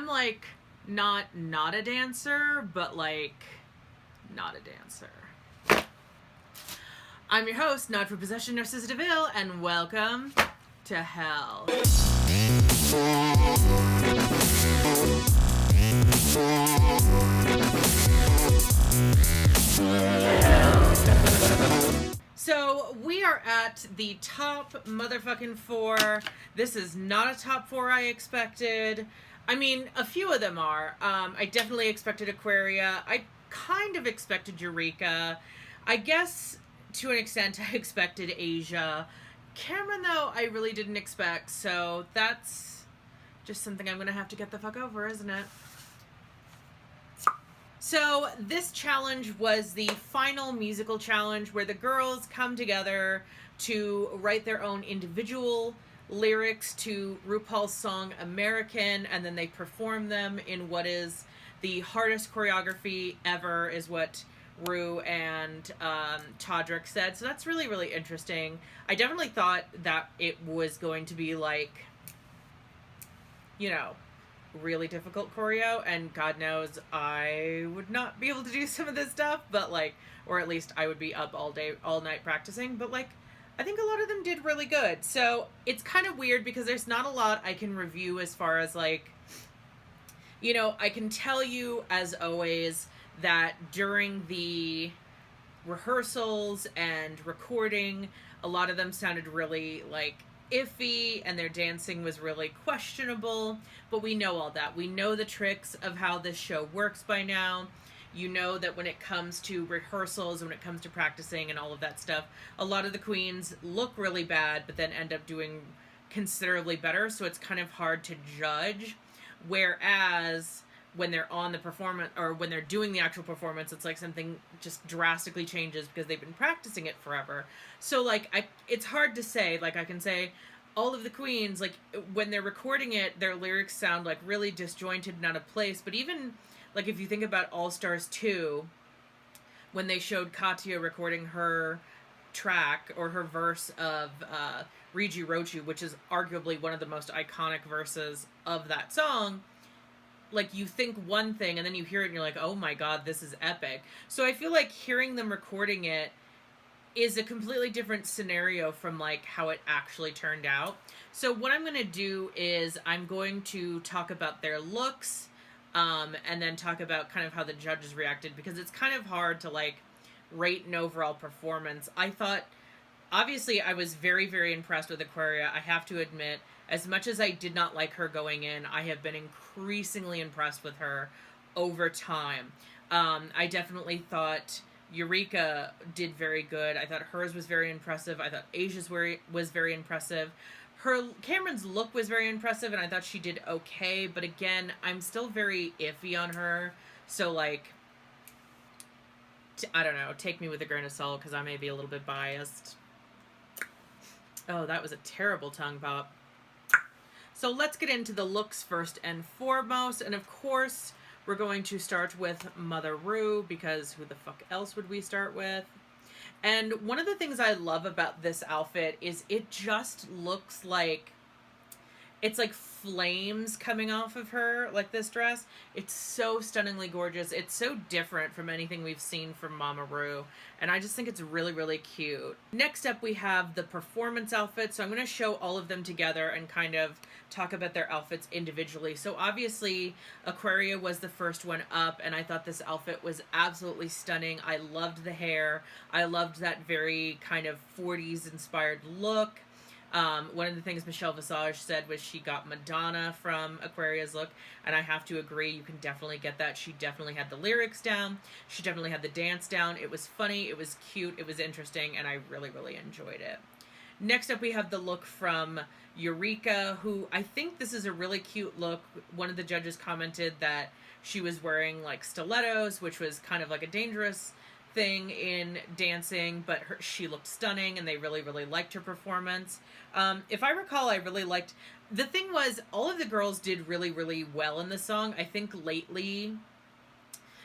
I'm like not a dancer, but like not a dancer. I'm your host, not for possession, Narcissa Deville, and welcome to hell. So we are at the top motherfucking 4. This is not a top 4 I expected. I mean, a few of them are. I definitely expected Aquaria. I kind of expected Eureka. I guess to an extent I expected Asia. Cameron, though, I really didn't expect. So that's just something I'm going to have to get the fuck over, isn't it? So this challenge was the final musical challenge where the girls come together to write their own individual lyrics to RuPaul's song American, and then they perform them in what is the hardest choreography ever, is what Ru and Todrick said. So that's really, really interesting. I definitely thought that it was going to be like, you know, really difficult choreo, and God knows I would not be able to do some of this stuff, but like, or at least I would be up all day, all night practicing, but like, I think a lot of them did really good. So it's kind of weird because there's not a lot I can review as far as like, you know, I can tell you as always that during the rehearsals and recording, a lot of them sounded really like iffy and their dancing was really questionable, but we know all that. We know the tricks of how this show works by now. You know that when it comes to rehearsals, when it comes to practicing and all of that stuff, a lot of the queens look really bad but then end up doing considerably better, so it's kind of hard to judge. Whereas when they're on the performance, or when they're doing the actual performance, it's like something just drastically changes because they've been practicing it forever. So like, it's hard to say. Like, I can say all of the queens, like when they're recording it, their lyrics sound like really disjointed and out of place. But even like if you think about All Stars 2, when they showed Katya recording her track or her verse of Riju Rochu, which is arguably one of the most iconic verses of that song, like you think one thing and then you hear it and you're like, oh my god, this is epic. So I feel like hearing them recording it is a completely different scenario from like how it actually turned out. So what I'm going to do is I'm going to talk about their looks, and then talk about kind of how the judges reacted, because it's kind of hard to like rate an overall performance. I thought, obviously I was very, very impressed with Aquaria. I have to admit, as much as I did not like her going in, I have been increasingly impressed with her over time. I definitely thought Eureka did very good. I thought hers was very impressive. I thought Asia's was very impressive. Cameron's look was very impressive, and I thought she did okay. But again, I'm still very iffy on her. So like, I don't know, take me with a grain of salt because I may be a little bit biased. Oh, that was a terrible tongue pop. So let's get into the looks first and foremost. And of course, we're going to start with Mother Ru, because who the fuck else would we start with? And one of the things I love about this outfit is it just looks like it's like flames coming off of her, like this dress. It's so stunningly gorgeous. It's so different from anything we've seen from Mama Ru, and I just think it's really, really cute. Next up, we have the performance outfits. So I'm going to show all of them together and kind of talk about their outfits individually. So obviously, Aquaria was the first one up, and I thought this outfit was absolutely stunning. I loved the hair. I loved that very kind of 40s inspired look. One of the things Michelle Visage said was she got Madonna from Aquaria's look, and I have to agree, you can definitely get that. She definitely had the lyrics down, she definitely had the dance down. It was funny, it was cute, it was interesting, and I really, really enjoyed it. Next up, we have the look from Eureka, who I think this is a really cute look. One of the judges commented that she was wearing like stilettos, which was kind of like a dangerous thing in dancing, but she looked stunning, and they really, really liked her performance. If I recall, I really liked, the thing was, all of the girls did really, really well in the song. I think lately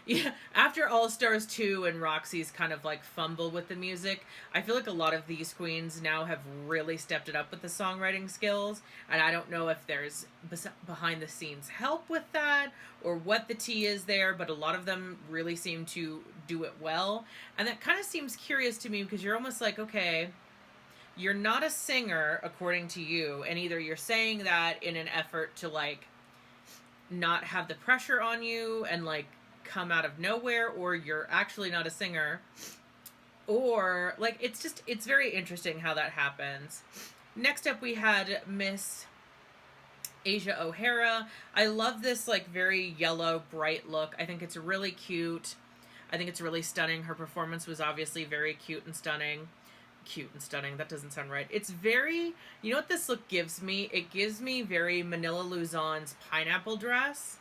Yeah, after All Stars 2 and Roxy's kind of like fumble with the music, I feel like a lot of these queens now have really stepped it up with the songwriting skills. And I don't know if there's behind the scenes help with that or what the tea is there, but a lot of them really seem to do it well. And that kind of seems curious to me because you're almost like, okay, you're not a singer according to you, and either you're saying that in an effort to like not have the pressure on you and like come out of nowhere, or you're actually not a singer, or like it's very interesting how that happens. Next up we had Miss Asia O'Hara. I love this like very yellow bright look. I think it's really cute. I think it's really stunning. Her performance was obviously very cute and stunning. Cute and stunning, that doesn't sound right. It's very, you know what this look gives me? It gives me very Manila Luzon's pineapple dress.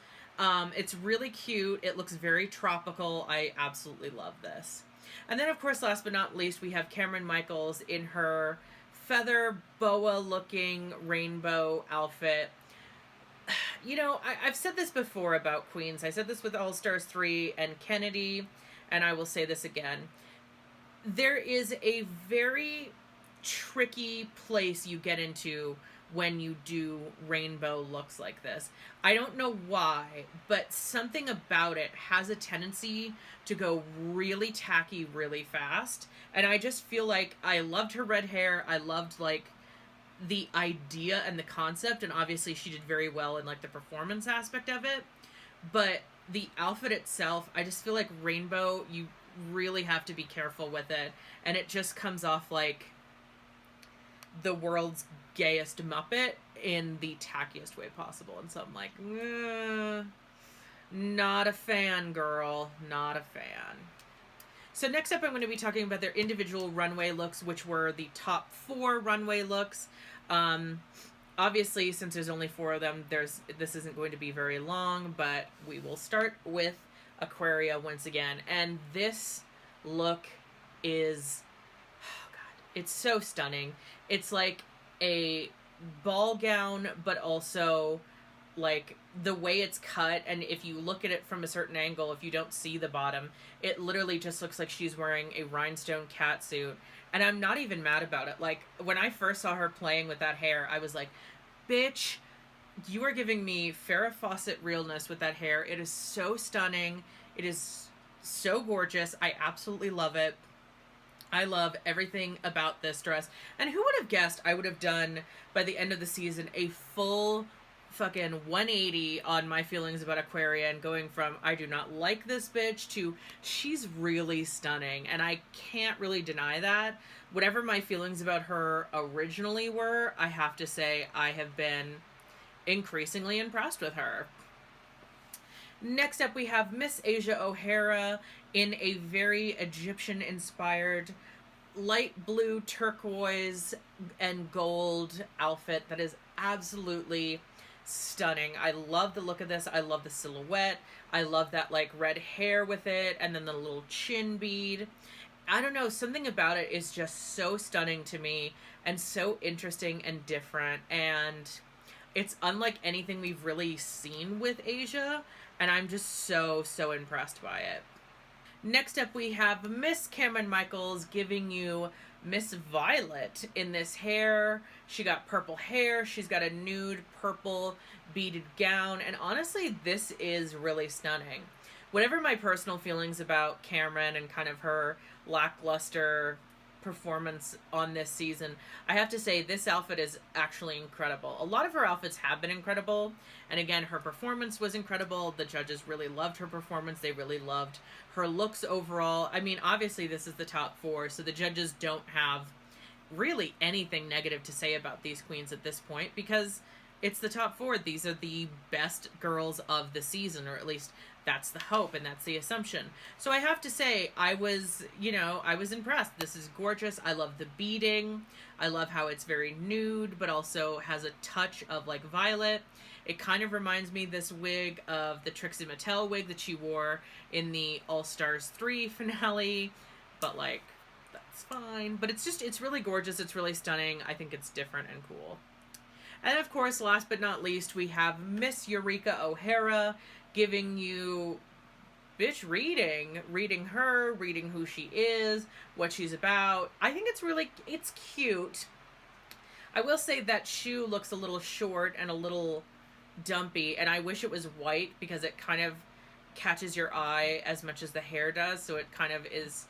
It's really cute. It looks very tropical. I absolutely love this. And then of course, last but not least, we have Cameron Michaels in her feather boa looking rainbow outfit. You know, I've said this before about queens. I said this with All Stars 3 and Kennedy, and I will say this again. There is a very tricky place you get into when you do rainbow looks like this. I don't know why, but something about it has a tendency to go really tacky really fast. And I just feel like I loved her red hair. I loved like the idea and the concept, and obviously she did very well in like the performance aspect of it. But the outfit itself, I just feel like rainbow, you really have to be careful with it, and it just comes off like the world's gayest Muppet in the tackiest way possible. And so I'm like, not a fan, girl, not a fan. So next up I'm going to be talking about their individual runway looks, which were the top 4 runway looks. Obviously, since there's only 4 of them, this isn't going to be very long, but we will start with Aquaria once again. And this look is, oh god, it's so stunning. It's like a ball gown, but also like the way it's cut, and if you look at it from a certain angle, if you don't see the bottom, it literally just looks like she's wearing a rhinestone catsuit. And I'm not even mad about it. Like, when I first saw her playing with that hair, I was like, bitch, you are giving me Farrah Fawcett realness with that hair. It is so stunning. It is so gorgeous. I absolutely love it. I love everything about this dress. And who would have guessed I would have done, by the end of the season, a full fucking 180 on my feelings about Aquaria, and going from I do not like this bitch to she's really stunning. And I can't really deny that. Whatever my feelings about her originally were, I have to say I have been increasingly impressed with her. Next up we have Miss Asia O'Hara in a very Egyptian-inspired light blue, turquoise, and gold outfit that is absolutely stunning. I love the look of this. I love the silhouette. I love that like red hair with it, and then the little chin bead. I don't know, something about it is just so stunning to me and so interesting and different, and it's unlike anything we've really seen with Asia, and I'm just so impressed by it. Next up we have Miss Cameron Michaels giving you Miss Violet in this hair. She got purple hair. She's got a nude purple beaded gown. And honestly, this is really stunning. Whatever my personal feelings about Cameron and kind of her lackluster performance on this season, I have to say this outfit is actually incredible. A lot of her outfits have been incredible, and again, her performance was incredible. The judges really loved her performance. They really loved her looks overall. I mean, obviously this is the top 4, so the judges don't have really anything negative to say about these queens at this point, because it's the top 4. These are the best girls of the season, or at least that's the hope and that's the assumption. So I have to say, I was impressed. This is gorgeous. I love the beading. I love how it's very nude, but also has a touch of like violet. It kind of reminds me, this wig, of the Trixie Mattel wig that she wore in the All Stars 3 finale, but like, that's fine. But it's really gorgeous. It's really stunning. I think it's different and cool. And of course, last but not least, we have Miss Eureka O'Hara giving you bitch reading her, reading who she is, what she's about. I think it's cute. I will say that shoe looks a little short and a little dumpy, and I wish it was white because it kind of catches your eye as much as the hair does, so it kind of is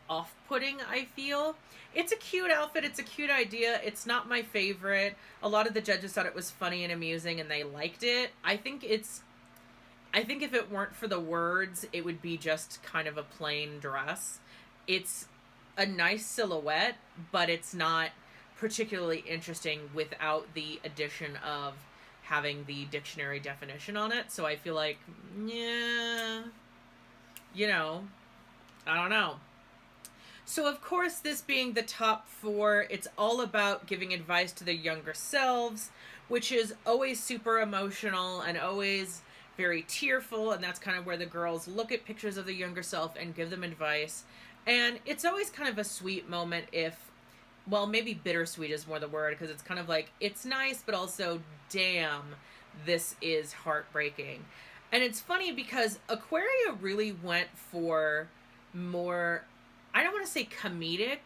off-putting, I feel. It's a cute outfit, it's a cute idea. It's not my favorite. A lot of the judges thought it was funny and amusing and they liked it. I think if it weren't for the words, it would be just kind of a plain dress. It's a nice silhouette, but it's not particularly interesting without the addition of having the dictionary definition on it. So I feel like, yeah, I don't know. So of course, this being the top 4, it's all about giving advice to their younger selves, which is always super emotional and always very tearful, and that's kind of where the girls look at pictures of the younger self and give them advice. And it's always kind of a sweet moment, well, maybe bittersweet is more the word, because it's kind of like, it's nice, but also, damn, this is heartbreaking. And it's funny because Aquaria really went for more, I don't want to say comedic,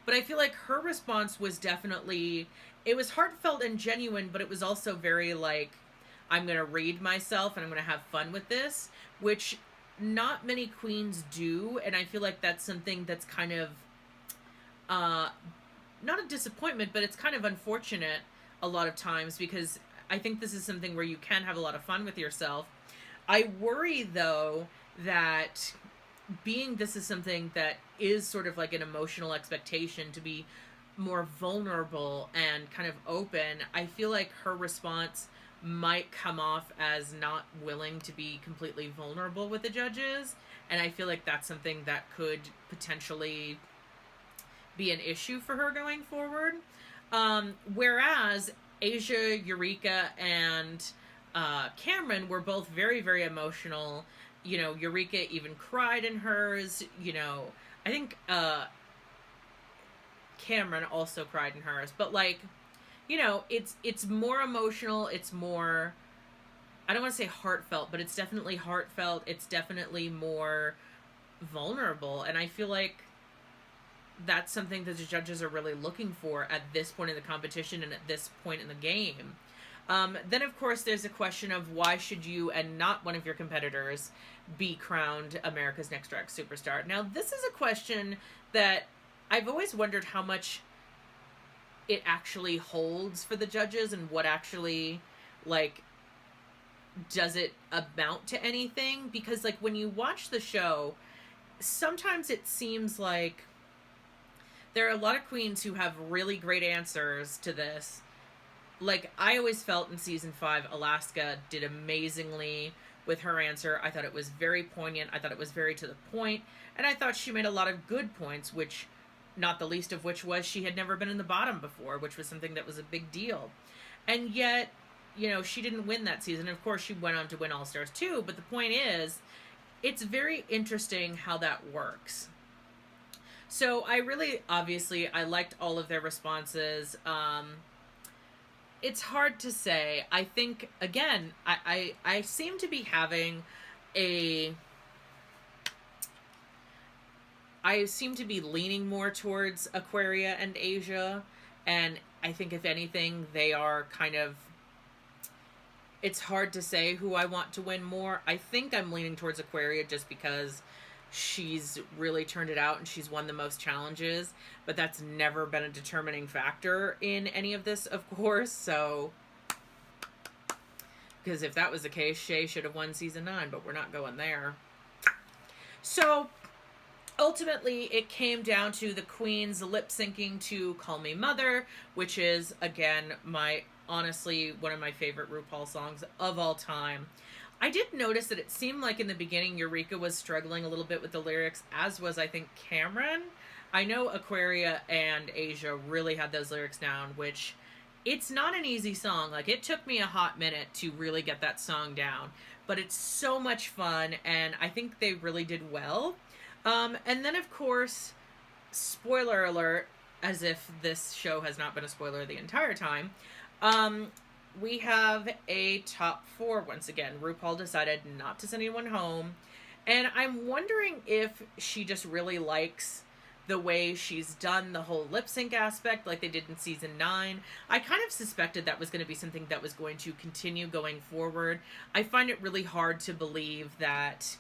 but I feel like her response was definitely, it was heartfelt and genuine, but it was also very like, I'm going to read myself and I'm going to have fun with this, which not many queens do. And I feel like that's something that's kind of, not a disappointment, but it's kind of unfortunate a lot of times, because I think this is something where you can have a lot of fun with yourself. I worry, though, that this is something that is sort of like an emotional expectation to be more vulnerable and kind of open, I feel like her response might come off as not willing to be completely vulnerable with the judges. And I feel like that's something that could potentially be an issue for her going forward. Whereas Asia, Eureka, and Cameron were both very, very emotional. Eureka even cried in hers. I think Cameron also cried in hers. But, it's more emotional. It's more, I don't want to say heartfelt, but it's definitely heartfelt. It's definitely more vulnerable. And I feel like that's something that the judges are really looking for at this point in the competition and at this point in the game. Then, of course, there's a question of why should you and not one of your competitors be crowned America's Next Drag Superstar? Now, this is a question that I've always wondered how much it actually holds for the judges and what actually, does it amount to anything? Because, when you watch the show, sometimes it seems like there are a lot of queens who have really great answers to this. I always felt in season 5, Alaska did amazingly with her answer. I thought it was very poignant. I thought it was very to the point. And I thought she made a lot of good points, which, not the least of which was she had never been in the bottom before, which was something that was a big deal. And yet, she didn't win that season. Of course, she went on to win All Stars 2. But the point is, it's very interesting how that works. So I liked all of their responses. It's hard to say. I think, again, I seem to be having I seem to be leaning more towards Aquaria and Asia. And I think, if anything, they are kind of, it's hard to say who I want to win more. I think I'm leaning towards Aquaria just because she's really turned it out and she's won the most challenges, but that's never been a determining factor in any of this, of course. So, because if that was the case, Shay should have won season 9, but we're not going there. So ultimately it came down to the queens lip syncing to Call Me Mother, which is, again, honestly one of my favorite RuPaul songs of all time. I did notice that it seemed like in the beginning Eureka was struggling a little bit with the lyrics, as was, I think, Cameron. I know Aquaria and Asia really had those lyrics down, which, it's not an easy song. It took me a hot minute to really get that song down, but it's so much fun, and I think they really did well. And then, of course, spoiler alert, as if this show has not been a spoiler the entire time, we have a top 4 once again. RuPaul decided not to send anyone home, And I'm wondering if she just really likes the way she's done the whole lip sync aspect like they did in season 9. I kind of suspected that was going to be something that was going to continue going forward. I find it really hard to believe that,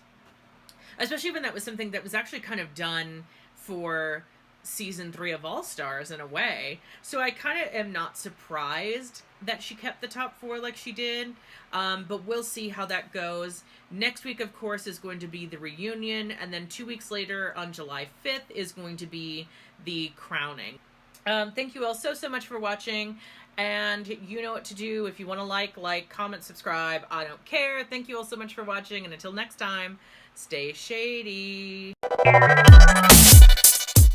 especially when that was something that was actually kind of done for season 3 of All Stars in a way. So I kind of am not surprised that she kept the top 4 like she did. But we'll see how that goes. Next week, of course, is going to be the reunion. And then 2 weeks later, on July 5th, is going to be the crowning. Thank you all so much for watching. And you know what to do. If you want to like, comment, subscribe. I don't care. Thank you all so much for watching. And until next time, stay shady.